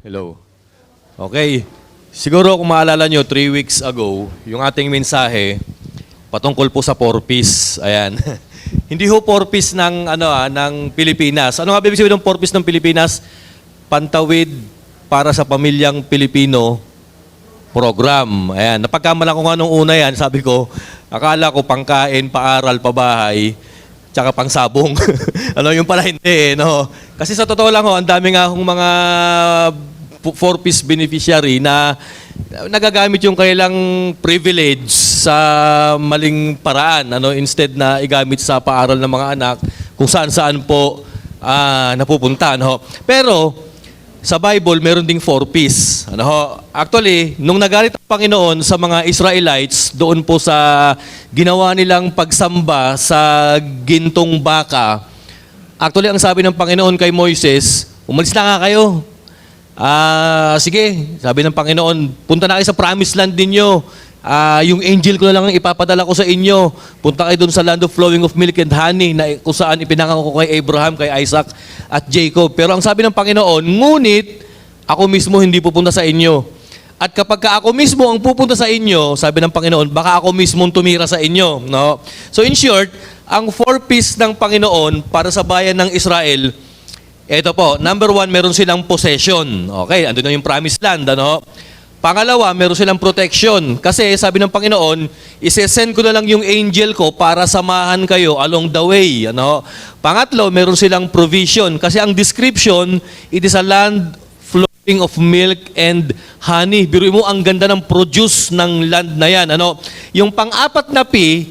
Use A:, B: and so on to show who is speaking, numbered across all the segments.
A: Hello. Okay. Siguro kung maalala nyo, 3 weeks ago, yung ating mensahe patungkol po sa four-piece. Ayan. Hindi ho four-piece ng Pilipinas. Ano nga ibig sabihin ng four-piece ng Pilipinas? Pantawid para sa pamilyang Pilipino program. Ayan. Napagkamalan ko nga nung una yan, sabi ko, akala ko pangkain, paaral, pabahay, tsaka pangsabong. Yung pala hindi eh, no? Kasi sa totoo lang ho, ang dami nga hong mga four-piece beneficiary na nagagamit yung kailang privilege sa maling paraan, instead na igamit sa paaral ng mga anak kung saan-saan po napupunta. Pero sa Bible, meron ding four-piece. Actually, nung nagalit ang Panginoon sa mga Israelites, doon po sa ginawa nilang pagsamba sa gintong baka, actually, ang sabi ng Panginoon kay Moises, umalis na nga kayo. Sige, sabi ng Panginoon, punta na kayo sa promised land ninyo. Yung angel ko na lang ang ipapadala ko sa inyo. Punta kayo dun sa land of flowing of milk and honey na kung saan ipinangako ko kay Abraham, kay Isaac at Jacob. Pero ang sabi ng Panginoon, ngunit ako mismo hindi pupunta sa inyo. At kapag ako mismo ang pupunta sa inyo, sabi ng Panginoon, baka ako mismo tumira sa inyo. No? So in short, ang four-piece ng Panginoon para sa bayan ng Israel, ito po, number 1, meron silang possession. Okay, andun na yung promised land. Pangalawa, meron silang protection. Kasi sabi ng Panginoon, isesend ko na lang yung angel ko para samahan kayo along the way. Pangatlo, meron silang provision. Kasi ang description, it is a land flowing of milk and honey. Biruin mo, ang ganda ng produce ng land na yan. Yung pang-apat na P,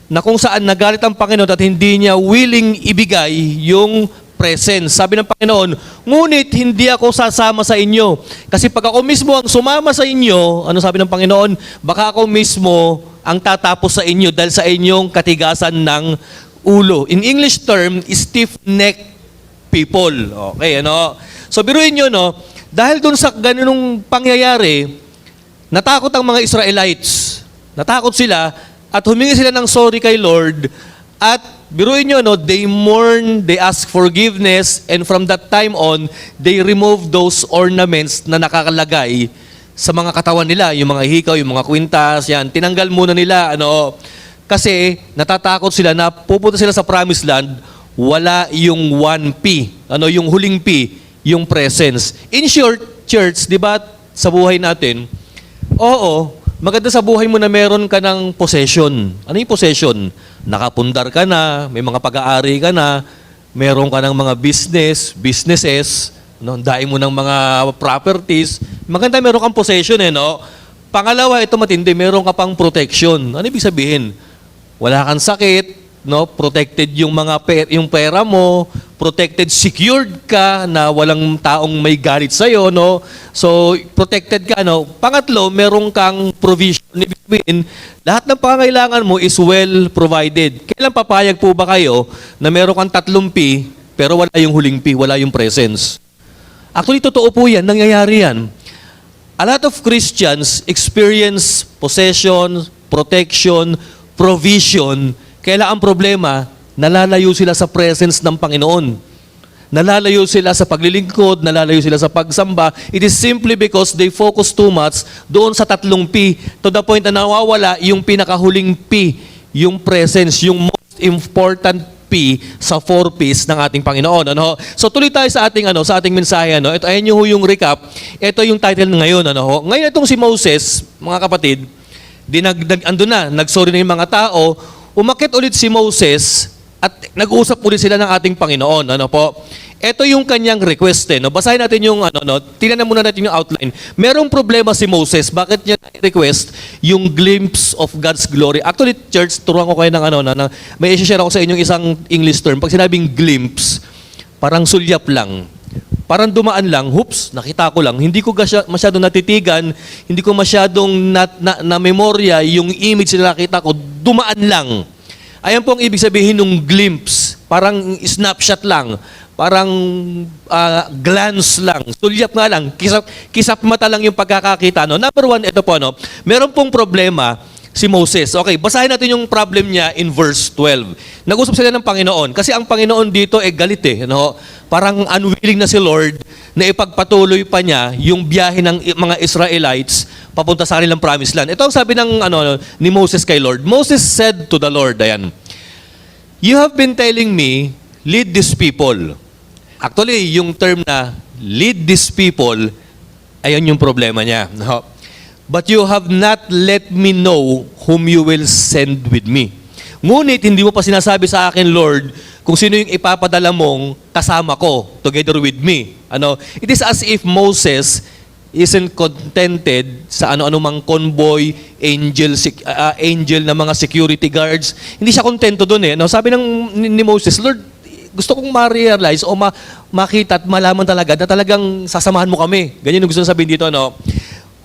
A: na kung saan nagalit ang Panginoon at hindi niya willing ibigay yung presence. Sabi ng Panginoon, ngunit hindi ako sasama sa inyo. Kasi pag ako mismo ang sumama sa inyo, ano sabi ng Panginoon? Baka ako mismo ang tatapos sa inyo dahil sa inyong katigasan ng ulo. In English term, stiff-necked people. Okay, So biruin nyo, dahil dun sa ganunong pangyayari, natakot ang mga Israelites. Natakot sila at humingi sila ng sorry kay Lord. At biruin nyo, they mourn, they ask forgiveness, and from that time on, they remove those ornaments na nakakalagay sa mga katawan nila, yung mga hikaw, yung mga kwintas, yan. Tinanggal muna nila, kasi natatakot sila na pupunta sila sa promised land, wala yung 1P, yung huling P, yung presence. In short, church, di ba, sa buhay natin, oo, maganda sa buhay mo na meron ka ng possession. Ano yung possession? Nakapundar ka na, may mga pag-aari ka na, meron ka ng mga businesses, dahil mo ng mga properties. Maganda meron kang possession Pangalawa, ito matindi, meron ka pang protection. Ano ibig sabihin? Wala kang sakit, protected yung yung pera mo, protected, secured ka na walang taong may galit sa iyo, So protected ka, Pangatlo, meron kang provision. Ibig sabihin, lahat ng pangangailangan mo is well provided. Kailan papayag po ba kayo na meron kang 3P pero wala yung huling P, wala yung presence? Actually, totoo po yan, nangyayari yan. A lot of Christians experience possession, protection, provision. Kailan ang problema? Nalalayo sila sa presence ng Panginoon. Nalalayo sila sa paglilingkod, nalalayo sila sa pagsamba. It is simply because they focus too much doon sa 3P. To the point na nawawala yung pinakahuling P, yung presence, yung most important P sa 4Ps ng ating Panginoon. So tuloy tayo sa ating mensahe. Ito ayun yung recap. Ito yung title ngayon. Ngayon itong si Moses, mga kapatid, nagsorry na yung mga tao. Umakyat ulit si Moses at nag-usap ulit sila ng ating Panginoon. Ito yung kanyang request. Basahin natin yung tingnan muna natin yung outline. Merong problema si Moses. Bakit niya request yung glimpse of God's glory? Actually, church, turuan ko kayo ng may i-share ako sa inyong isang English term. Pag sinabing glimpse, parang sulyap lang. Parang dumaan lang, hoops, nakita ko lang. Hindi ko masyadong natitigan, hindi ko masyadong na-memorya yung image na nakita ko, dumaan lang. Ayan po ang ibig sabihin ng glimpse. Parang snapshot lang. Parang glance lang. Sulyap nga lang. Kisap mata lang yung pagkakakita. Number 1, ito po. Meron pong problema si Moses. Okay, basahin natin yung problem niya in verse 12. Nag-usap sila ng Panginoon. Kasi ang Panginoon dito galit no? Parang unwilling na si Lord na ipagpatuloy pa niya yung biyahe ng mga Israelites papunta sa kanilang promised land. Ito ang sabi ng ni Moses kay Lord. Moses said to the Lord, ayan, "You have been telling me, lead these people." Actually, yung term na lead these people, ayan yung problema niya. No? "But you have not let me know whom you will send with me." Ngunit hindi mo pa sinasabi sa akin, Lord, kung sino yung ipapadala mong kasama ko, together with me. It is as if Moses isn't contented sa ano-anumang convoy, angel na mga security guards. Hindi siya kontento doon Sabi ni Moses, Lord, gusto kong ma-realize o makita at malaman talaga na talagang sasamahan mo kami. Ganyan yung gusto sabihin dito,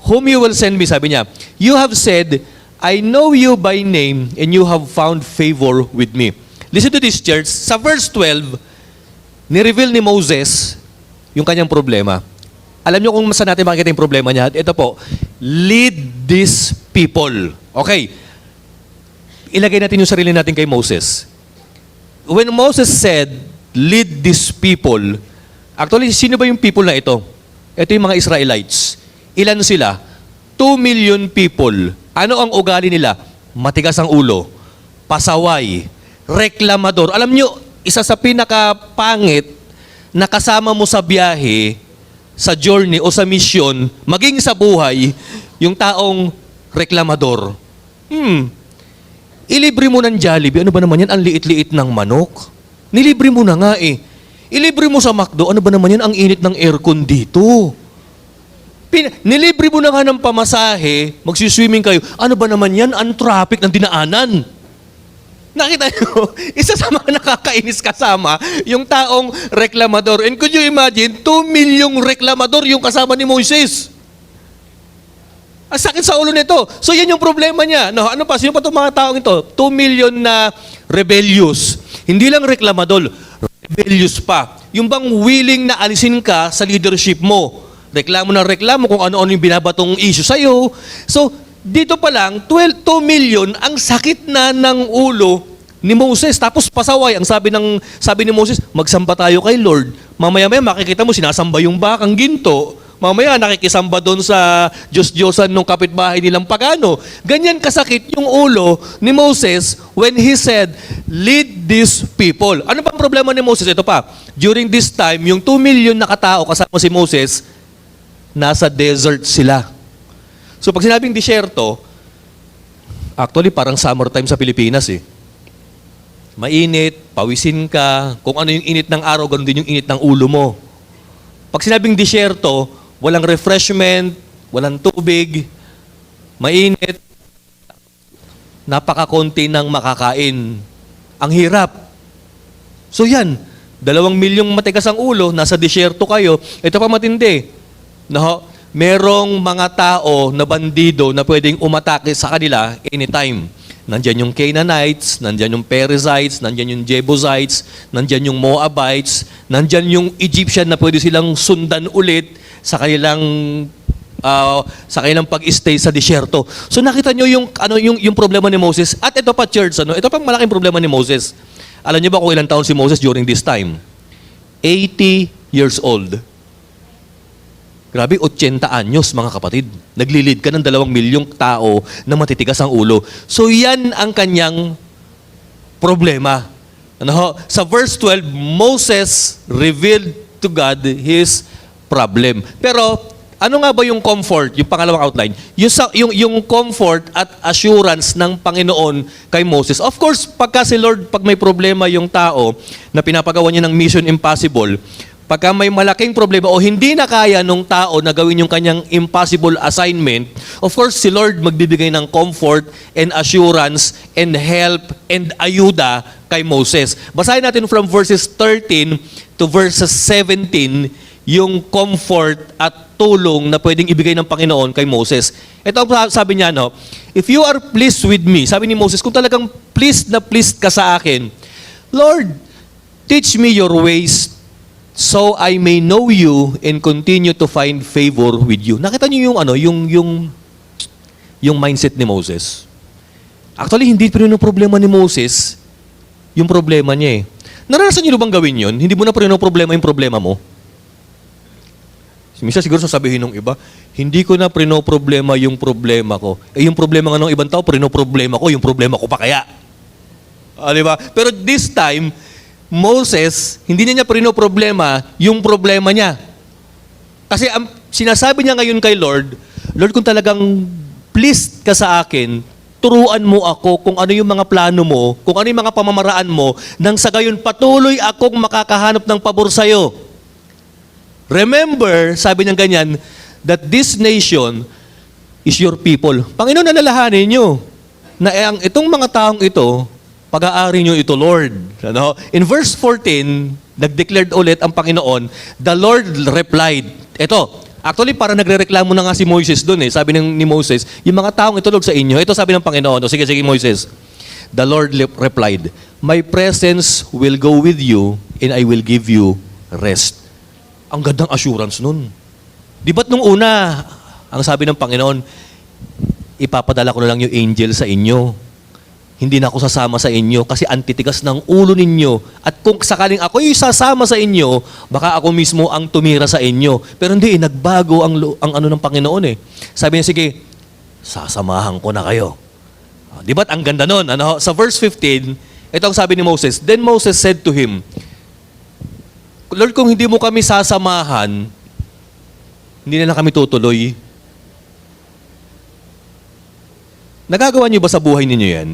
A: "Whom you will send me," sabi niya, "You have said, I know you by name and you have found favor with me." Listen to this, church. Sa verse 12, ni-reveal ni Moses yung kanyang problema. Alam niyo kung saan natin makikita yung problema niya? Ito po, lead these people. Okay. Ilagay natin yung sarili natin kay Moses. When Moses said, lead these people, actually, sino ba yung people na ito? Ito yung mga Israelites. Ilan sila? 2 million people. Ano ang ugali nila? Matigas ang ulo, pasaway, reklamador. Alam nyo, isa sa pinakapangit na kasama mo sa biyahe, sa journey o sa mission, maging sa buhay, yung taong reklamador. Ilibre mo ng Jollibee, ano ba naman yan? Ang liit-liit ng manok. Nilibre mo na nga Ilibre mo sa McDo, ano ba naman yan? Ang init ng aircon dito. Nilibre mo na nga ng pamasahe, magsiswimming kayo, ano ba naman yan? Ang traffic ng dinaanan. Nakita nyo, isa sa mga nakakainis kasama, yung taong reklamador. And could you imagine, 2 milyong reklamador yung kasama ni Moses. Ang sakit sa ulo nito. So yan yung problema niya. Ano pa? Sino pa itong mga taong ito? 2 million na rebellious. Hindi lang reklamador, rebellious pa. Yung bang willing na alisin ka sa leadership mo. Reklamo na reklamo kung ano-ano yung binabatong issue sa'yo. So, dito pa lang, 2 million ang sakit na ng ulo ni Moses. Tapos pasaway, ang sabi ni Moses, magsamba tayo kay Lord. Mamaya-maya makikita mo, sinasamba yung bakang ginto. Mamaya nakikisamba doon sa Diyos-Diyosan ng kapitbahay nilang pagano. Ganyan kasakit yung ulo ni Moses when he said, lead these people. Ano bang problema ni Moses? Ito pa, during this time, yung 2 million na katao kasama si Moses, nasa desert sila. So pag sinabing disyerto, actually parang summertime sa Pilipinas Mainit, pawisin ka, kung ano yung init ng araw, ganun din yung init ng ulo mo. Pag sinabing disyerto, walang refreshment, walang tubig, mainit, napakakonti ng makakain. Ang hirap. So yan, 2 milyong matigas ang ulo, nasa disyerto kayo, ito pa matindi. Merong mga tao na bandido na pwedeng umatake sa kanila anytime. Nandyan yung Canaanites, nandyan yung Perizzites, nandyan yung Jebusites, nandyan yung Moabites, nandyan yung Egyptian na pwede silang sundan ulit sa kanilang pag-stay sa disyerto. So nakita nyo yung problema ni Moses. At ito pa, church, ito pang malaking problema ni Moses. Alam niyo ba kung ilang taon si Moses during this time? 80 years old. Grabe, 80 anyos, mga kapatid. Naglilid ka ng 2 milyong tao na matitigas ang ulo. So yan ang kanyang problema. Sa verse 12, Moses revealed to God his problem. Pero ano nga ba yung comfort, yung pangalawang outline? Yung comfort at assurance ng Panginoon kay Moses. Of course, pag may problema yung tao na pinapagawa niya ng mission impossible, pagka may malaking problema o hindi na kaya nung tao na gawin yung kanyang impossible assignment, of course, si Lord magbibigay ng comfort and assurance and help and ayuda kay Moses. Basahin natin from verses 13 to verses 17 yung comfort at tulong na pwedeng ibigay ng Panginoon kay Moses. Ito ang sabi niya, if you are pleased with me, sabi ni Moses, kung talagang pleased na pleased ka sa akin, Lord, teach me your ways so I may know you and continue to find favor with you. Nakita niyo yung mindset ni Moses. Actually, hindi problema ni Moses yung problema niya eh. Naranasan niyo bang gawin yun? Hindi mo na problema yung problema mo? Minsan siguro sasabihin ng iba, hindi ko na problema yung problema ko. Eh yung problema nga ng ibang tao, problema ko, yung problema ko pa kaya. Di ba? Pero this time, Moses, hindi niya problema yung problema niya. Kasi sinasabi niya ngayon kay Lord, Lord, kung talagang pleased ka sa akin, turuan mo ako kung ano yung mga plano mo, kung ano yung mga pamamaraan mo, nang sa gayon patuloy akong makakahanap ng pabor sa'yo. Remember, sabi niya ganyan, that this nation is your people. Panginoon, nalalahanin niyo na itong mga taong ito, pag-aari niyo ito, Lord. Ano? In verse 14, nag-declared ulit ang Panginoon, the Lord replied. Ito, actually, para nagre-reklamo na nga si Moises doon eh. Sabi ni Moses, yung mga taong ito, Lord, sa inyo. Ito sabi ng Panginoon, sige, Moises. The Lord replied, my presence will go with you and I will give you rest. Ang gandang assurance nun. Di ba't nung una, ang sabi ng Panginoon, ipapadala ko na lang yung angel sa inyo. Hindi na ako sasama sa inyo kasi antitigas ng ulo ninyo. At kung sakaling ako yung sasama sa inyo, baka ako mismo ang tumira sa inyo. Pero hindi, nagbago ang ano ng Panginoon eh. Sabi niya, sige, sasamahan ko na kayo. Di ba't ang ganda nun? Ano? Sa verse 15, ito ang sabi ni Moses, then Moses said to him, Lord, kung hindi mo kami sasamahan, hindi na kami tutuloy. Nagagawa niyo ba sa buhay ninyo yan?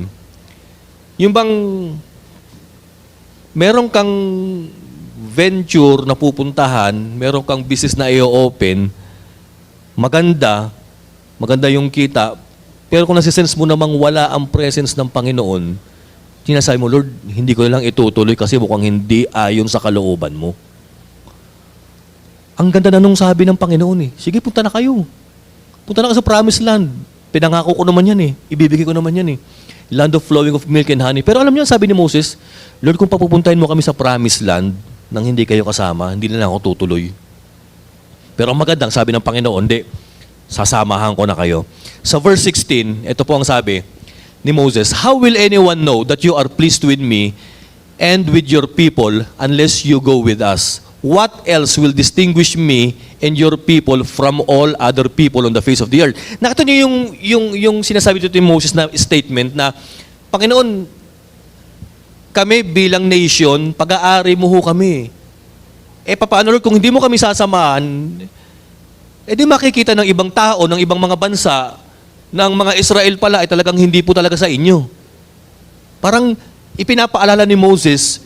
A: Yung bang meron kang venture na pupuntahan, meron kang business na i-open, maganda yung kita, pero kung nasisense mo namang wala ang presence ng Panginoon, sinasabi mo, Lord, hindi ko na lang itutuloy kasi mukhang hindi ayon sa kalooban mo. Ang ganda na nung sabi ng Panginoon eh. Sige, punta na kayo. Punta na kayo sa promised land. Pinangako ko naman yan eh. Ibibigay ko naman yan eh. Land of flowing of milk and honey. Pero alam niyo, sabi ni Moses, Lord, kung papupuntahin mo kami sa promised land nang hindi kayo kasama, hindi na lang ako tutuloy. Pero ang magandang sabi ng Panginoon, hindi, sasamahan ko na kayo. Sa verse 16, ito po ang sabi ni Moses, how will anyone know that you are pleased with me and with your people unless you go with us? What else will distinguish me and your people from all other people on the face of the earth? Nakita niyo yung sinasabi dito ni Moses na statement na, Panginoon, kami bilang nation, pag-aari mo ho kami. Paano Lord, kung hindi mo kami sasamahan, di makikita ng ibang tao, ng ibang mga bansa, ng mga Israel pala ay talagang hindi po talaga sa inyo. Parang ipinapaalala ni Moses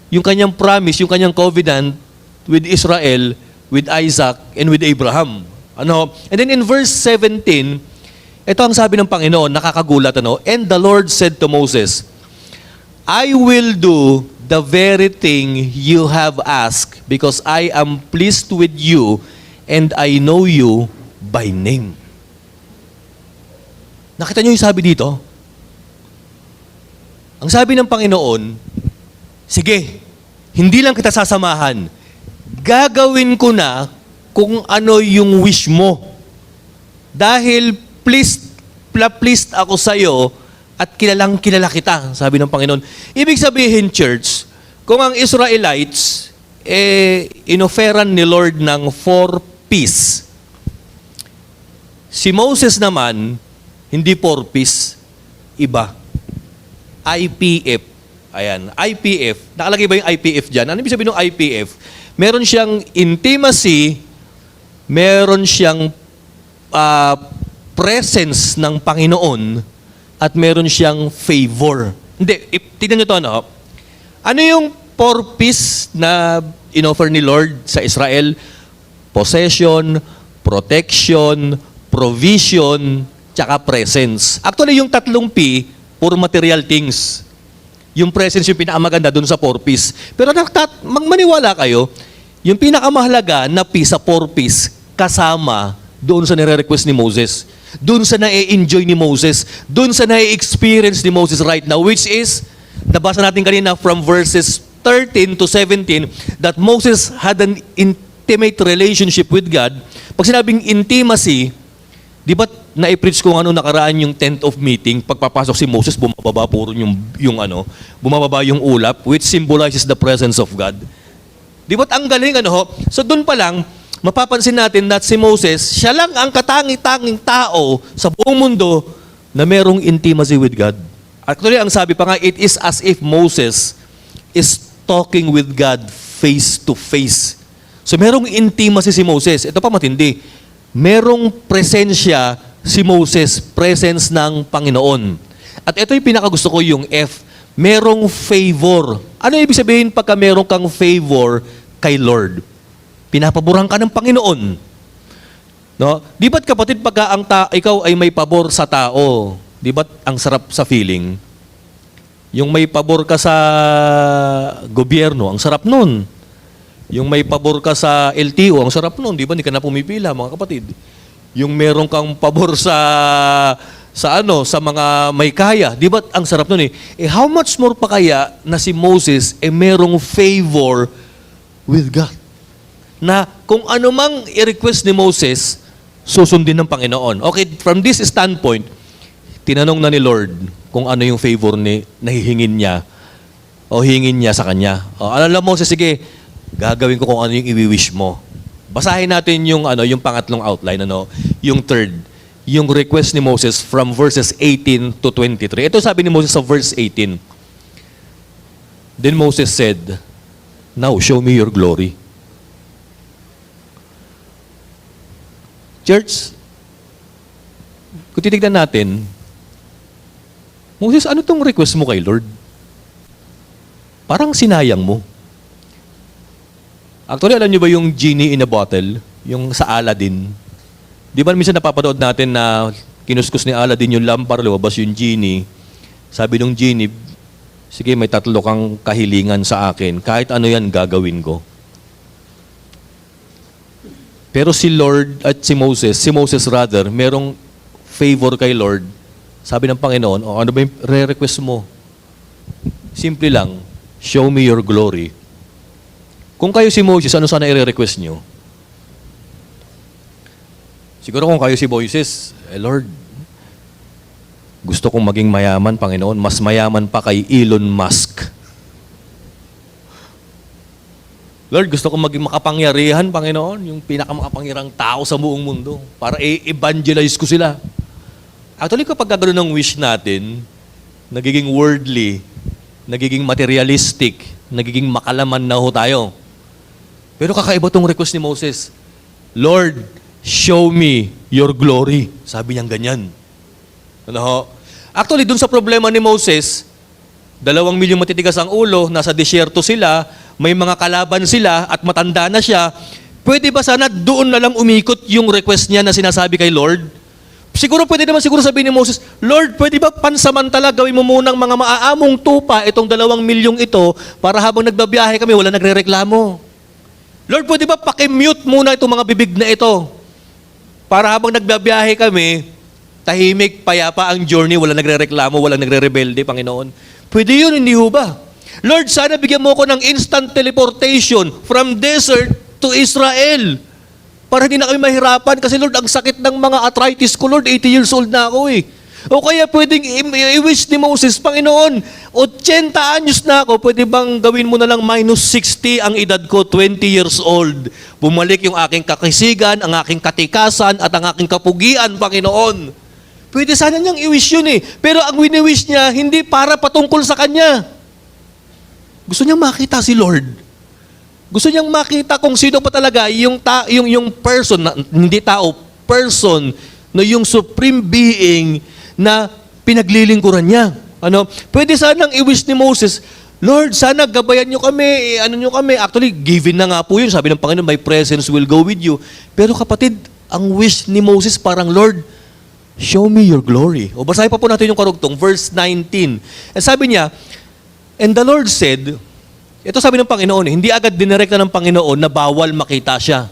A: yung kanyang promise, yung kanyang covenant with Israel, with Isaac, and with Abraham. Ano? And then in verse 17, ito ang sabi ng Panginoon, nakakagulat. Ano? And the Lord said to Moses, I will do the very thing you have asked because I am pleased with you and I know you by name. Nakita niyo yung sabi dito? Ang sabi ng Panginoon, sige, hindi lang kita sasamahan, gagawin ko na kung ano yung wish mo. Dahil pleased ako sa'yo at kilalang kilala kita, sabi ng Panginoon. Ibig sabihin, church, kung ang Israelites, inoferan ni Lord ng 4 P's. Si Moses naman, hindi 4 P's, iba. IPF. Ayan, IPF. Nakalagay ba yung IPF dyan? Ano ibig sabihin ng IPF? Meron siyang intimacy, meron siyang presence ng Panginoon, at meron siyang favor. Hindi, tignan nyo ito, ano? Ano yung 4 P's na inoffer ni Lord sa Israel? Possession, protection, provision, tsaka presence. Actually, yung 3 P, puro material things. Yung presence yung pinakamaganda dun sa 4 P's. Pero maniwala kayo, yung pinakamahalaga na P sa 4 P's, kasama doon sa nire-request ni Moses. Doon sa na-enjoy ni Moses. Doon sa na-experience ni Moses right now, which is, nabasa natin kanina from verses 13 to 17, that Moses had an intimate relationship with God. Pag sinabing intimacy, di ba na-preach ko ano nakaraan yung tent of meeting, pagpapasok si Moses, bumababa puro bumababa yung ulap, which symbolizes the presence of God. Di ba't ang galing ano ho? So doon pa lang, mapapansin natin that si Moses, siya lang ang katangi-tanging tao sa buong mundo na merong intimacy with God. Actually, ang sabi pa nga, it is as if Moses is talking with God face to face. So merong intimacy si Moses. Ito pa matindi. Merong presensya si Moses, presence ng Panginoon. At ito yung pinakagusto ko, yung F. Merong favor. Ano ibig sabihin pagka merong kang favor kay Lord? Pinapaboran ka ng Panginoon. No? Di ba't kapatid pagka ikaw ay may pabor sa tao, di ba't ang sarap sa feeling? Yung may pabor ka sa gobyerno, ang sarap nun. Yung may pabor ka sa LTO, ang sarap nun, di ba? Hindi ka na pumipila, mga kapatid. Yung meron kang pabor sa mga may kaya, di ba? Ang sarap nun eh. How much more pa kaya na si Moses merong favor with God? Na kung ano mang i-request ni Moses, susundin ng Panginoon. Okay, from this standpoint, tinanong na ni Lord kung ano yung favor na hihingin niya o hingin niya sa kanya. O, alam mo, Moses, sige, gagawin ko kung ano yung i-wish mo. Basahin natin yung pangatlong outline, yung third, yung request ni Moses from verses 18 to 23. Ito sabi ni Moses sa verse 18. Then Moses said, "Now show me your glory." Church, kung titignan natin, Moses, ano tong request mo kay Lord? Parang sinayang mo. Actually, alam niyo ba yung genie in a bottle? Yung sa Aladdin? Di ba minsan napapanood natin na kinuskus ni Aladdin yung lampar, lumabas yung genie. Sabi nung genie, sige, may 3 kang kahilingan sa akin. Kahit ano yan, gagawin ko. Pero si Lord at si Moses rather, merong favor kay Lord. Sabi ng Panginoon, ano ba yung re-request mo? Simple lang, show me your glory. Kung kayo si Moses, ano sana i-request nyo? Siguro kung kayo si Moses, Lord, gusto kong maging mayaman, Panginoon, mas mayaman pa kay Elon Musk. Lord, gusto kong maging makapangyarihan, Panginoon, yung pinakamakapangyarang tao sa buong mundo para i-evangelize ko sila. Actually, kapag gano'n ng wish natin, nagiging worldly, nagiging materialistic, nagiging makalaman na ho tayo. Pero kakaiba tong request ni Moses. Lord, show me your glory. Sabi niyang ganyan. Ano ho? Actually, dun sa problema ni Moses, 2 milyong matitigas ang ulo, nasa disyerto sila, may mga kalaban sila, at matanda na siya. Pwede ba sana doon na lang umikot yung request niya na sinasabi kay Lord? Siguro pwede naman sabihin ni Moses, Lord, pwede ba pansamantala gawin mo munang mga maaamong tupa itong 2 milyong ito para habang nagbabiyahe kami, wala nagrereklamo? Lord, pwede ba pakimute muna itong mga bibig na ito para habang nagbabiyahe kami, tahimik, payapa ang journey, wala nagrereklamo, wala nagre-rebelde, Panginoon? Pwede yun, hindi ho ba? Lord, sana bigyan mo ko ng instant teleportation from desert to Israel para hindi na kami mahirapan kasi Lord, ang sakit ng mga arthritis ko, Lord, 80 years old na ako eh. O kaya pwedeng i-wish ni Moses, Panginoon, 80 anyos na ako, pwede bang gawin mo na lang -60 ang edad ko, 20 years old. Bumalik yung aking kakisigan, ang aking katikasan, at ang aking kapugian, Panginoon. Pwede sana niyang i-wish yun eh. Pero ang wini-wish niya, hindi para patungkol sa kanya. Gusto niyang makita si Lord. Gusto niyang makita kung sino pa talaga yung person, hindi tao, person, no, yung supreme being na pinaglilingkuran niya. Pwede sanang i-wish ni Moses, Lord, sana gabayan niyo kami, niyo kami. Actually, given na nga po yun. Sabi ng Panginoon, my presence will go with you. Pero kapatid, ang wish ni Moses parang, Lord, show me your glory. O basahin pa po natin yung karugtong, verse 19. And sabi niya, and the Lord said, ito sabi ng Panginoon, hindi agad dinirekta ng Panginoon na bawal makita siya.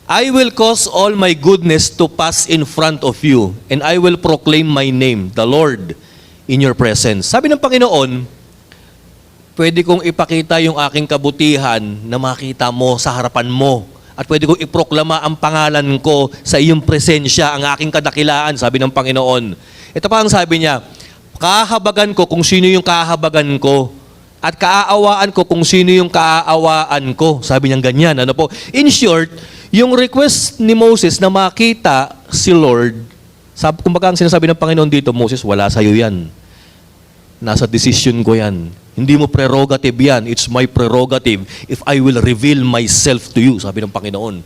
A: I will cause all my goodness to pass in front of you, and I will proclaim my name, the Lord, in your presence. Sabi ng Panginoon, pwede kong ipakita yung aking kabutihan na makita mo sa harapan mo. at pwede kong iproklama ang pangalan ko sa iyong presensya, ang aking kadakilaan, sabi ng Panginoon. Ito pa ang sabi niya, kahabagan ko kung sino yung kahabagan ko, at kaaawaan ko kung sino yung kaaawaan ko. Sabi niya ganyan. Ano po? In short, yung request ni Moses na makita si Lord, kumbaga ang sinasabi ng Panginoon dito, Moses, wala sa'yo yan. Nasa decision ko yan. Hindi mo prerogative yan. It's my prerogative if I will reveal myself to you, sabi ng Panginoon.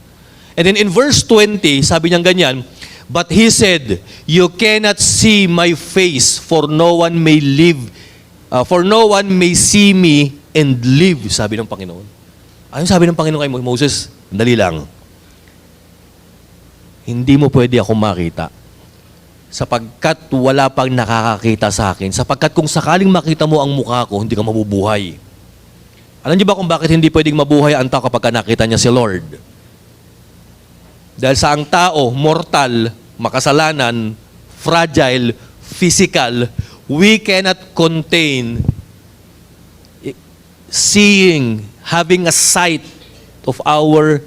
A: And then in verse 20, sabi niya ganyan, but he said, you cannot see my face, for no one may see me and live, sabi ng Panginoon. Ayun sabi ng Panginoon kay Moses, dali lang. Hindi mo pwede ako makita sapagkat wala pang nakakakita sa akin. Sapagkat kung sakaling makita mo ang mukha ko, hindi ka mabubuhay. Alam niyo ba kung bakit hindi pwedeng mabuhay ang tao kapag nakita niya si Lord? Dahil sa ang tao, mortal, makasalanan, fragile, physical, we cannot contain seeing, having a sight of our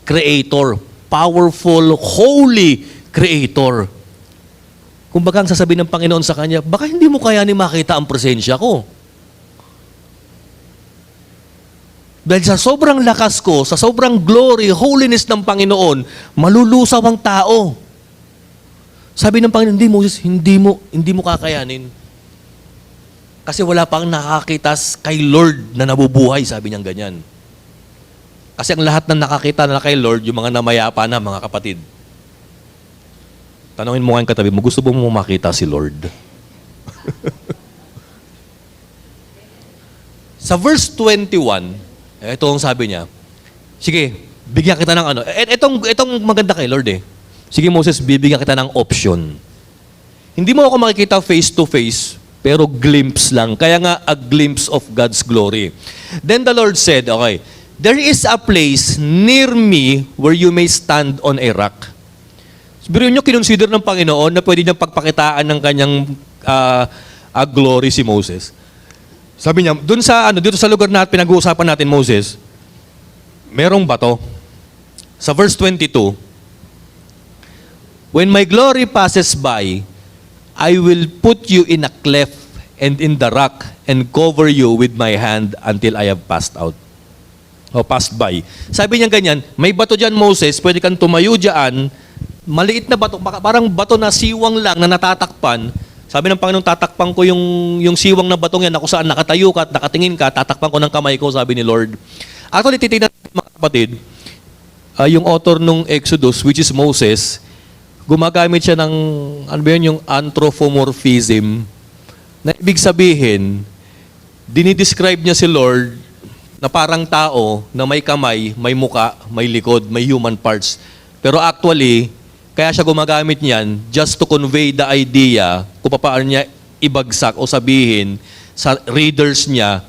A: Creator, powerful, holy Creator. Kumbaga ang sasabihin ng Panginoon sa kanya, baka hindi mo kayanin makita ang presensya ko. Dahil sa sobrang lakas ko, sa sobrang glory, holiness ng Panginoon, malulusaw ang tao. Sabi ng Panginoon, hindi Moses, hindi mo kakayanin. Kasi wala pang nakakita kay Lord na nabubuhay, sabi niyang ganyan. Kasi ang lahat ng nakakita na kay Lord, yung mga namayapa na, mga kapatid. Tanungin mo kayong katabi mo, gusto mo makita si Lord? Sa verse 21, ito ang sabi niya, sige, bigyan kita ng ano. Itong maganda kay Lord eh. Sige Moses, bibigyan kita ng option. Hindi mo ako makikita face to face, pero glimpse lang. Kaya nga, a glimpse of God's glory. Then the Lord said, okay, there is a place near me where you may stand on a rock. Biro nyo, kinonsider ng Panginoon na pwede niyang pagpakitaan ng kanyang glory si Moses. Sabi niya, dito sa lugar na pinag-uusapan natin, Moses, merong bato. Sa verse 22, when my glory passes by, I will put you in a cleft and in the rock and cover you with my hand until I have passed out. O passed by. Sabi niya ganyan, may bato dyan, Moses, pwede kang tumayo dyan, maliit na bato, parang bato na siwang lang na natatakpan. Sabi ng Panginoon, tatakpan ko yung siwang na batong yan na kung saan nakatayo ka at nakatingin ka, tatakpan ko ng kamay ko, sabi ni Lord. Actually, titignan natin mga kapatid, yung author nung Exodus, which is Moses, gumagamit siya ng, ano ba yun, yung anthropomorphism, na ibig sabihin, dinidescribe niya si Lord na parang tao na may kamay, may muka, may likod, may human parts. Pero actually, kaya siya gumagamit niyan just to convey the idea kung paano niya ibagsak o sabihin sa readers niya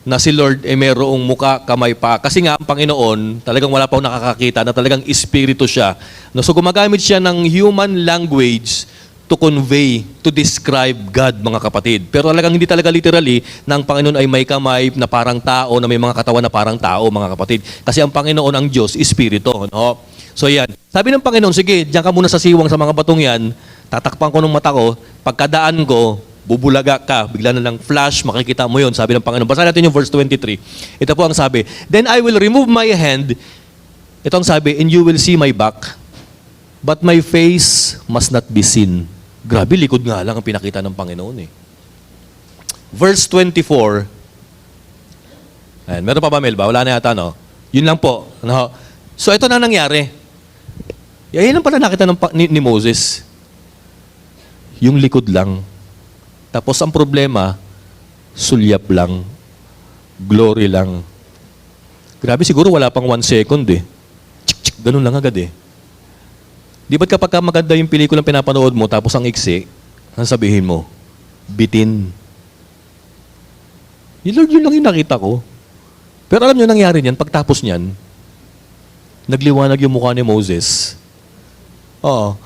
A: na si Lord ay mayroong muka, kamay pa. Kasi nga, ang Panginoon, talagang wala pa nakakakita na talagang espiritu siya. No, so gumagamit siya ng human language to convey, to describe God, mga kapatid. Pero talagang hindi talaga literally na ang Panginoon ay may kamay na parang tao, na may mga katawan na parang tao, mga kapatid. Kasi ang Panginoon, ang Diyos, espiritu. No? So yan. Sabi ng Panginoon, sige, diyan ka muna sa siwang sa mga batong yan, tatakpan ko ng mata ko, pagkadaan ko, bubulaga ka, bigla na lang flash, makikita mo yon, sabi ng Panginoon. Basa natin yung verse 23. Ito po ang sabi, then I will remove my hand, ito ang sabi, and you will see my back, but my face must not be seen. Grabe, likod nga lang ang pinakita ng Panginoon eh. Verse 24, ayan, meron pa ba Mel ba? Wala na yata, no? Yun lang po. No? So ito na nangyari. Yan lang pala nakita ni Moses. Yung likod lang. Tapos ang problema, sulyap lang. Glory lang. Grabe, siguro wala pang 1 second eh. Chik-chik, ganun lang agad eh. Di ba't kapag maganda yung pelikulang pinapanood mo, tapos ang iksi, ang sabihin mo, bitin. Lord, yun lang yung nakita ko. Pero alam nyo, nangyari niyan, pagtapos niyan, nagliwanag yung mukha ni Moses. Oo.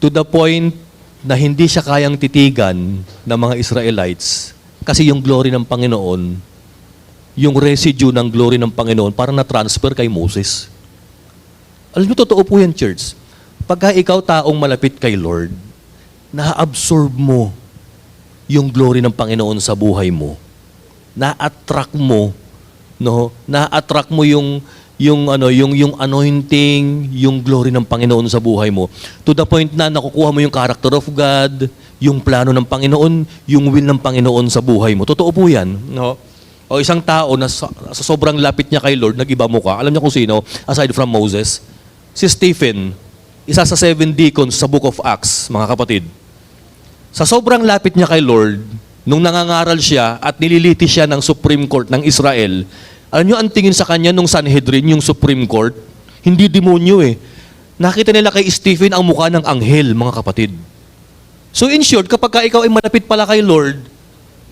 A: To the point na hindi siya kayang titigan ng mga Israelites kasi yung glory ng Panginoon yung residue ng glory ng Panginoon para na-transfer kay Moses. Alam niyo, totoo po yan, church. Pagka ikaw taong malapit kay Lord, na-absorb mo yung glory ng Panginoon sa buhay mo. Na-attract mo, no? Na-attract mo yung anointing, yung glory ng Panginoon sa buhay mo. To the point na nakukuha mo yung character of God, yung plano ng Panginoon, yung will ng Panginoon sa buhay mo. Totoo po yan, no? O isang tao na sa sobrang lapit niya kay Lord, nag-iba mo ka. Alam niyo kung sino, aside from Moses? Si Stephen, isa sa 7 deacons sa Book of Acts, mga kapatid. Sa sobrang lapit niya kay Lord, nung nangangaral siya at nililitis siya ng Supreme Court ng Israel, alam niyo ang tingin sa kanya nung Sanhedrin, yung Supreme Court? Hindi demonyo eh. Nakita nila kay Stephen ang mukha ng anghel, mga kapatid. So in short, kapag ikaw ay malapit pala kay Lord,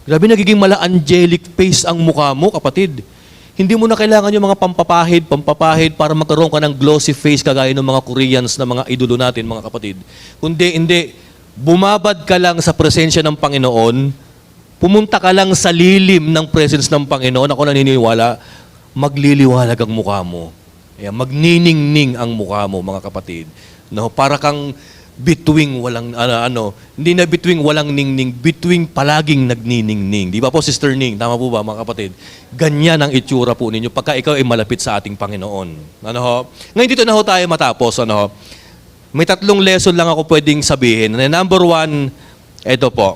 A: grabe nagiging mala-angelic face ang mukha mo, kapatid. Hindi mo na kailangan yung mga pampapahid para magkaroon ka ng glossy face kagaya ng mga Koreans na mga idolo natin, mga kapatid. Kundi, hindi. Bumabad ka lang sa presensya ng Panginoon, pumunta ka lang sa lilim ng presence ng Panginoon, ako naniniwala, magliliwalag ang mukha mo. Ayan, magniningning ang mukha mo, mga kapatid. No, para kang bituing walang hindi na bituing walang ningning, bituing palaging nagniningning. Di ba po, Sister Ning? Tama po ba, mga kapatid? Ganyan ang itsura po ninyo pagka ikaw ay malapit sa ating Panginoon. Ano ho? Ngayon dito na ho tayo matapos. Ano ho? May 3 lesson lang ako pwedeng sabihin. Number 1, ito po.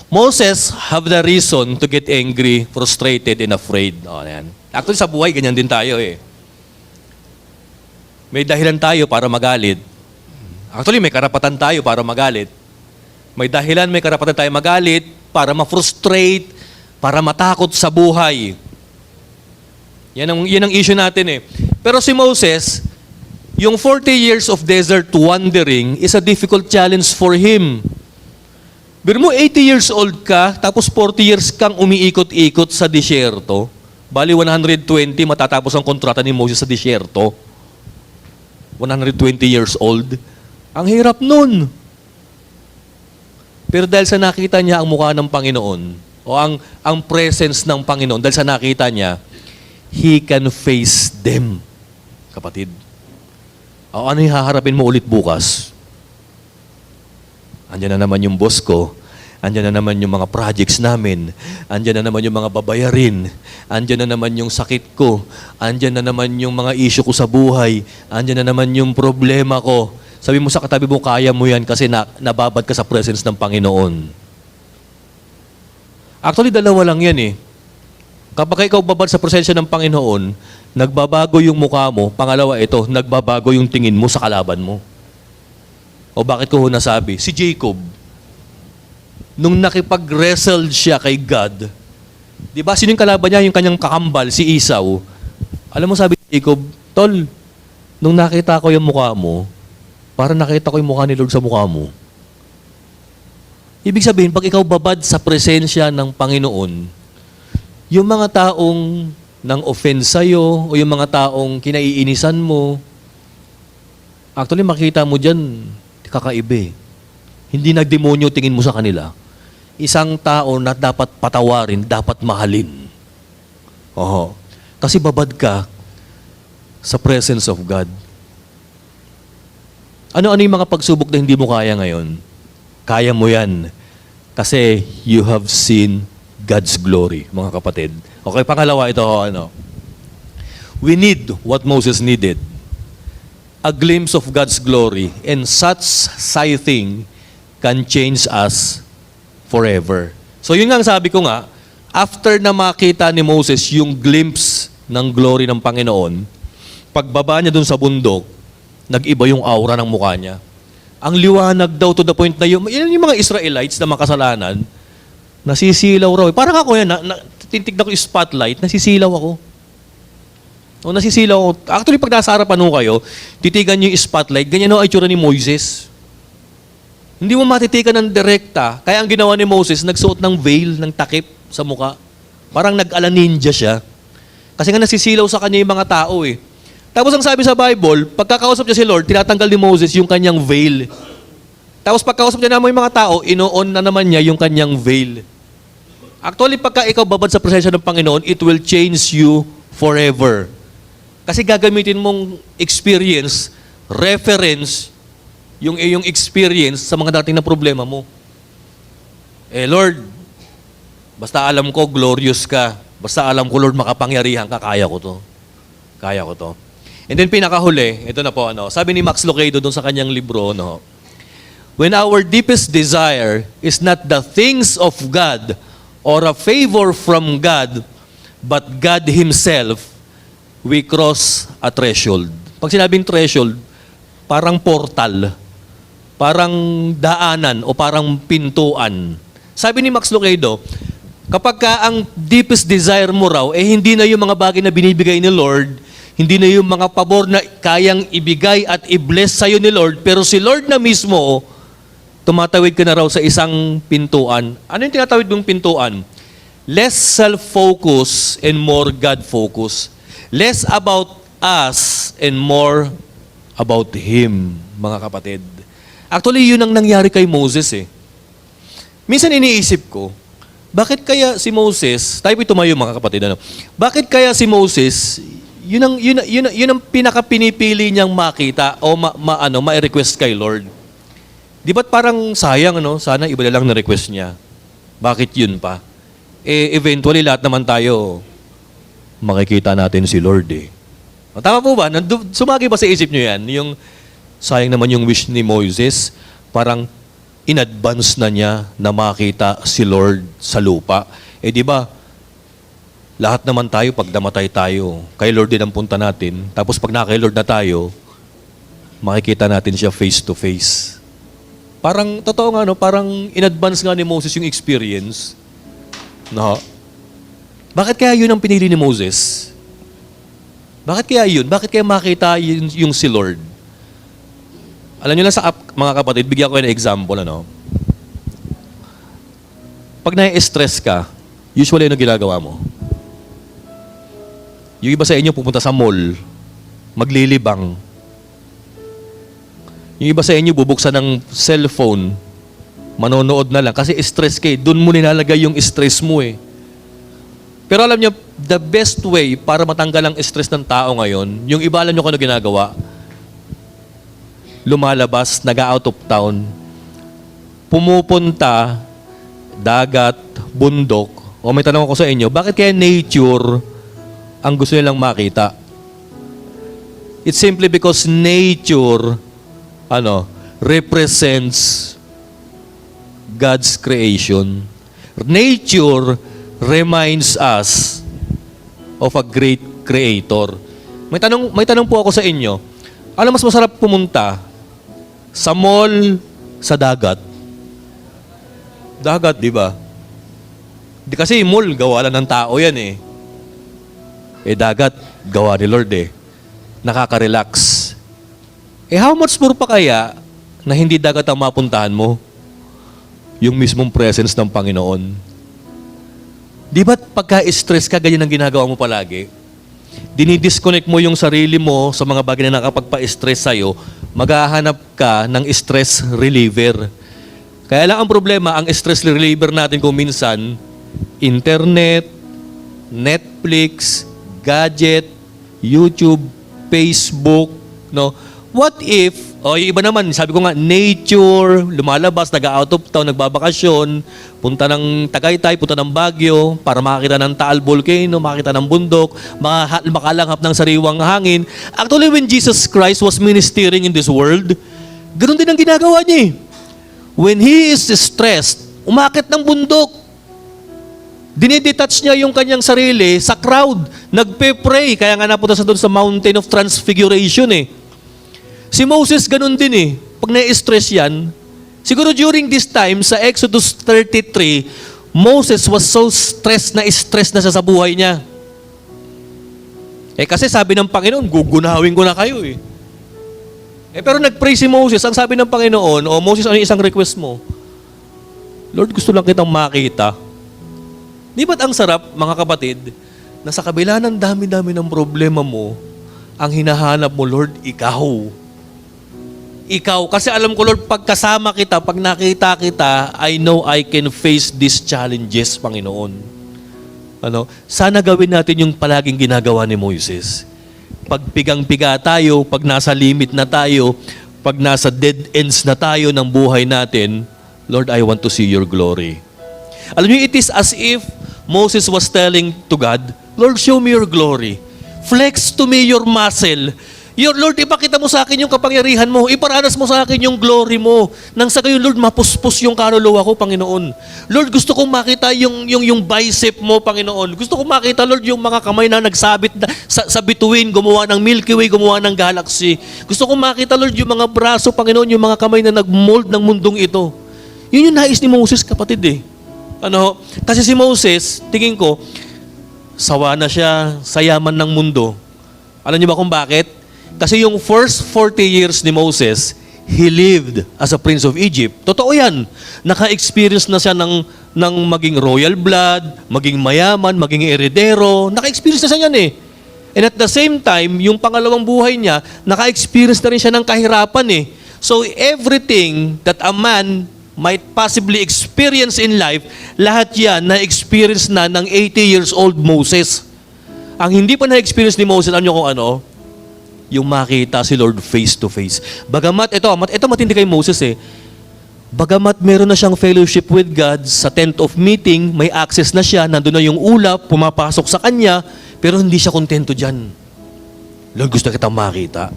A: Moses have the reason to get angry, frustrated, and afraid. O, yan. Actually, sa buhay, ganyan din tayo eh. May dahilan tayo para magalit. Actually, may karapatan tayo para magalit. May dahilan, may karapatan tayo magalit para ma-frustrate, para matakot sa buhay. Yan ang issue natin eh. Pero si Moses, yung 40 years of desert wandering is a difficult challenge for him. Pero mo, 80 years old ka, tapos 40 years kang umiikot-ikot sa disyerto. Bali, 120 matatapos ang kontrata ni Moses sa disyerto. 120 years old. Ang hirap nun. Pero dahil sa nakita niya ang mukha ng Panginoon, o ang presence ng Panginoon, dahil sa nakita niya, he can face them. Kapatid. O ano yung haharapin mo ulit bukas? Andiyan na naman yung boss ko. Andiyan na naman yung mga projects namin. Andiyan na naman yung mga babayarin. Andiyan na naman yung sakit ko. Andiyan na naman yung mga issue ko sa buhay. Andiyan na naman yung problema ko. Sabi mo sa katabi mo, kaya mo yan kasi nababad ka sa presence ng Panginoon. Actually, dalawa lang yan eh. Kapag ikaw babad sa presensya ng Panginoon, nagbabago yung mukha mo. Pangalawa, ito, nagbabago yung tingin mo sa kalaban mo. O bakit ko nasabi? Si Jacob, nung nakipag-wrestle siya kay God, di ba, sino yung kalaban niya? Yung kanyang kakambal, si Esau. Alam mo, sabi ni Jacob, Tol, nung nakita ko yung mukha mo, para nakita ko yung mukha ni Lord sa mukha mo. Ibig sabihin, pag ikaw babad sa presensya ng Panginoon, yung mga taong nang offense sa'yo, o yung mga taong kinaiinisan mo, actually makita mo dyan, kakaiba eh. Hindi nagdemonyo tingin mo sa kanila. Isang tao na dapat patawarin, dapat mahalin. Oho. Kasi babad ka sa presence of God. Ano-ano yung mga pagsubok na hindi mo kaya ngayon? Kaya mo yan. Kasi you have seen God's glory, mga kapatid. Okay, pangalawa ito, we need what Moses needed. A glimpse of God's glory, and such sighting can change us forever. So yun nga ang sabi ko nga, after na makita ni Moses yung glimpse ng glory ng Panginoon, pagbaba niya dun sa bundok, nag-iba yung aura ng mukha niya. Ang liwanag daw to the point na yung mga Israelites na makasalanan, nasisilaw raw. Parang ako yan, titignan ko yung spotlight, nasisilaw ako. O nasisilaw ako. Actually, pag nasa harapan mo kayo, titigan niyo yung spotlight, ganyan o ay tsura ni Moises. Hindi mo matitikan ng direkta. Kaya ang ginawa ni Moses, nagsuot ng veil, ng takip sa mukha. Parang nag-ala ninja siya. Kasi nga nasisilaw sa kanya yung mga tao eh. Tapos ang sabi sa Bible, pagkakausap niya si Lord, tinatanggal ni Moses yung kanyang veil. Tapos pagkakausap niya naman yung mga tao, ino-on na naman niya yung kanyang veil. Actually, pagka ikaw babad sa presensya ng Panginoon, it will change you forever. Kasi gagamitin mong experience, reference, yung iyong experience sa mga dating na problema mo. Lord, basta alam ko, glorious ka. Basta alam ko, Lord, makapangyarihan ka, kaya ko to. Kaya ko to. And then pinakahuli, ito na po, sabi ni Max Lucado dun sa kanyang libro, when our deepest desire is not the things of God or a favor from God, but God Himself, we cross a threshold. Pag sinabing threshold, parang portal, parang daanan o parang pintuan. Sabi ni Max Lucado, kapag ka ang deepest desire mo raw, hindi na yung mga bagay na binibigay ni Lord, hindi na yung mga pabor na kayang ibigay at i-bless sa'yo ni Lord, pero si Lord na mismo, tumatawid ka na raw sa isang pintuan. Ano yung tinatawid mong pintuan? Less self-focus and more God-focus. Less about us and more about Him, mga kapatid. Actually, yun ang nangyari kay Moses eh. Minsan iniisip ko, bakit kaya si Moses, tayo po'y tumayo mga kapatid, bakit kaya si Moses, yun ang pinaka-pinipili niyang makita o ma-request kay Lord? Di ba't parang sayang, sana iba na lang na-request niya. Bakit yun pa? Eventually, lahat naman tayo, makikita natin si Lord eh. Tama po ba? Sumagi ba sa isip niyo yan? Yung sayang naman yung wish ni Moses, parang in advance na niya na makita si Lord sa lupa. Di ba? Lahat naman tayo, pag namatay tayo, kay Lord din ang punta natin. Tapos pag na kay Lord na tayo, makikita natin siya face to face. Parang, totoo nga, parang in advance nga ni Moses yung experience. Bakit kaya yun ang pinili ni Moses? Bakit kaya yun? Bakit kaya makita yung si Lord? Alam nyo lang mga kapatid, bigyan ko yung example, Pag na-stress ka, usually ano ginagawa mo? Yung iba sa inyo pupunta sa mall, maglilibang. Yung iba sa inyo bubuksan ng cellphone, manonood na lang. Kasi stress ka doon mo nilalagay yung stress mo eh. Pero alam nyo, the best way para matanggal ang stress ng tao ngayon, yung iba alam nyo kung ano ginagawa? Lumalabas, nag-out of town, pumupunta, dagat, bundok, o may tanong ako sa inyo, bakit kaya nature ang gusto nilang makita? It's simply because nature represents God's creation. Nature reminds us of a great creator. May tanong po ako sa inyo. Ano mas masarap pumunta? Sa mall, sa dagat? Dagat, di ba? Di kasi mall, gawa lang ng tao yan eh. Dagat, gawa ni Lord eh. Nakaka-relax. How much more pa kaya na hindi dagat ang mapuntahan mo? Yung mismong presence ng Panginoon. Di ba't pagka-stress ka, ganyan ang ginagawa mo palagi? Dinidisconnect mo yung sarili mo sa mga bagay na nakapagpa-stress sa'yo, maghahanap ka ng stress reliever. Kaya lang ang problema, ang stress reliever natin kung minsan, internet, Netflix, gadget, YouTube, Facebook, What if, yung iba naman, sabi ko nga, nature, lumalabas, nag-out of town, nagbabakasyon, punta ng Tagaytay, punta ng Baguio, para makakita ng Taal Volcano, makakita ng bundok, makalanghap ng sariwang hangin. Actually, when Jesus Christ was ministering in this world, ganoon din ang ginagawa niya. When He is stressed, umakit ng bundok. Dinidetach niya yung kanyang sarili sa crowd. Nagpe-pray. Kaya nga napunta sa doon sa Mountain of Transfiguration eh. Si Moses ganun din eh. Pag na-stress yan, siguro during this time, sa Exodus 33, Moses was so stressed na siya sa buhay niya. Kasi sabi ng Panginoon, gugunawin ko na kayo eh. Pero nag-pray si Moses. Ang sabi ng Panginoon, Moses, ano yung isang request mo? Lord, gusto lang kitang makita. Di ba't ang sarap, mga kapatid, na sa kabila ng dami-dami ng problema mo, ang hinahanap mo, Lord, ikaw. ikaw, kasi alam ko Lord, pagkasama kita, pag nakita kita, I know I can face these challenges, Panginoon. Sana gawin natin yung palaging ginagawa ni Moises. Pag pigang-piga tayo, pag nasa limit na tayo, pag nasa dead ends na tayo ng buhay natin, Lord, I want to see your glory. Alam niyo, it is as if Moses was telling to God, Lord, show me your glory. Flex to me your muscle. Your Lord, ipakita mo sa akin yung kapangyarihan mo. Iparanas mo sa akin yung glory mo. Nang sa gayon, Lord, mapuspos yung kaluluwa ko, Panginoon. Lord, gusto kong makita yung bicep mo, Panginoon. Gusto kong makita, Lord, yung mga kamay na nagsabit sa bituin, gumawa ng Milky Way, gumawa ng galaxy. Gusto kong makita, Lord, yung mga braso, Panginoon, yung mga kamay na nagmold ng mundong ito. Yun yung nais ni Moses, kapatid eh. Kasi si Moses, tingin ko, sawa na siya sa yaman ng mundo. Alam niyo ba kung bakit? Kasi yung first 40 years ni Moses, he lived as a prince of Egypt. Totoo yan. Naka-experience na siya ng maging royal blood, maging mayaman, maging heredero. Naka-experience na siya yan eh. And at the same time, yung pangalawang buhay niya, naka-experience na rin siya ng kahirapan eh. So everything that a man might possibly experience in life, lahat yan na-experience na ng 80 years old Moses. Ang hindi pa na-experience ni Moses, ano kung ano? Yung makita si Lord face to face. Bagamat, ito matindi kay Moses eh. Bagamat meron na siyang fellowship with God, sa tent of meeting, may access na siya, nandun na yung ulap, pumapasok sa kanya, pero hindi siya kontento dyan. Lord, gusto kitang makita.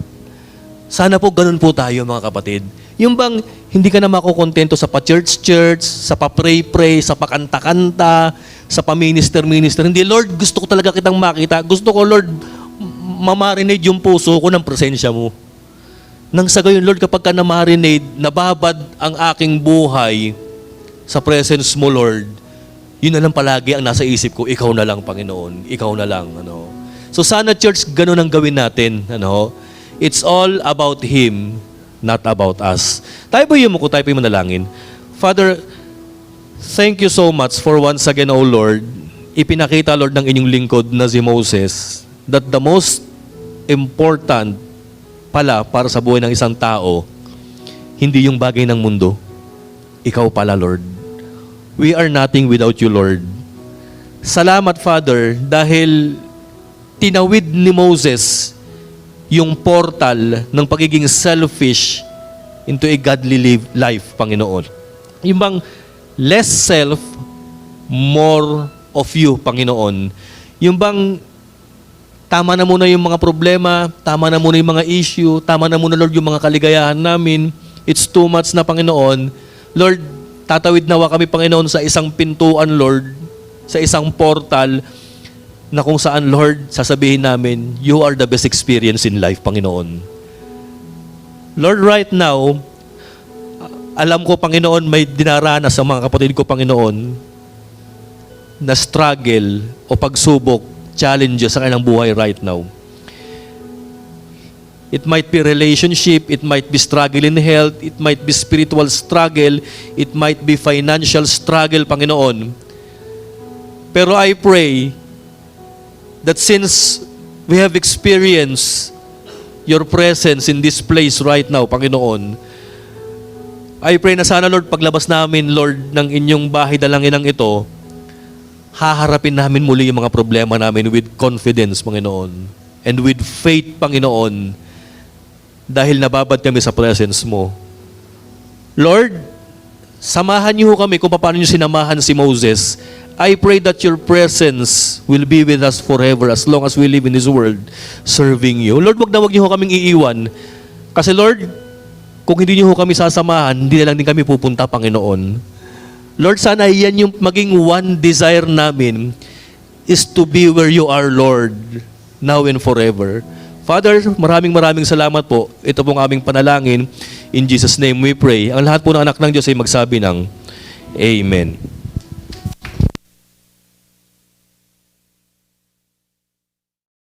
A: Sana po ganun po tayo mga kapatid. Yung bang hindi ka na makukontento sa pa-church-church, sa pa-pray-pray, sa pakanta-kanta, sa pa-minister-minister. Hindi, Lord, gusto ko talaga kitang makita. Gusto ko, Lord, mamarinate yung puso ko ng presensya mo. Nang sa gayon, Lord, kapag ka na-marinate, nababad ang aking buhay sa presence mo, Lord, yun na lang palagi ang nasa isip ko, ikaw na lang, Panginoon. Ikaw na lang. So sana, church, ganun ang gawin natin. It's all about Him, not about us. Tayo po yung manalangin. Father, thank you so much for once again, O Lord, ipinakita, Lord, ng inyong lingkod na si Moses, that the most important pala para sa buhay ng isang tao, hindi yung bagay ng mundo. Ikaw pala, Lord. We are nothing without you, Lord. Salamat, Father, dahil tinawid ni Moses yung portal ng pagiging selfish into a godly life, Panginoon. Yung bang less self, more of you, Panginoon. Yung bang tama na muna yung mga problema, tama na muna yung mga issue, tama na muna, Lord, yung mga kaligayahan namin. It's too much na, Panginoon. Lord, tatawid nawa kami, Panginoon, sa isang pintuan, Lord, sa isang portal, na kung saan, Lord, sasabihin namin, you are the best experience in life, Panginoon. Lord, right now, alam ko, Panginoon, may dinaranas sa mga kapatid ko, Panginoon, na struggle o pagsubok, challenges sa kanilang buhay right now. It might be relationship, it might be struggle in health, it might be spiritual struggle, it might be financial struggle, Panginoon. Pero I pray that since we have experienced your presence in this place right now, Panginoon, I pray na sana, Lord, paglabas namin, Lord, ng inyong bahay dalanginang ito, haharapin namin muli yung mga problema namin with confidence, Panginoon. And with faith, Panginoon, dahil nababad kami sa presence mo. Lord, samahan niyo kami kung paano niyo sinamahan si Moses. I pray that your presence will be with us forever as long as we live in this world serving you. Lord, wag niyo kaming iiwan. Kasi Lord, kung hindi niyo kami sasamahan, hindi na lang din kami pupunta, Panginoon. Lord, sana yan yung maging one desire namin is to be where you are, Lord, now and forever. Father, maraming salamat po. Ito pong aming panalangin. In Jesus' name we pray. Ang lahat po ng anak ng Diyos ay magsabi ng Amen.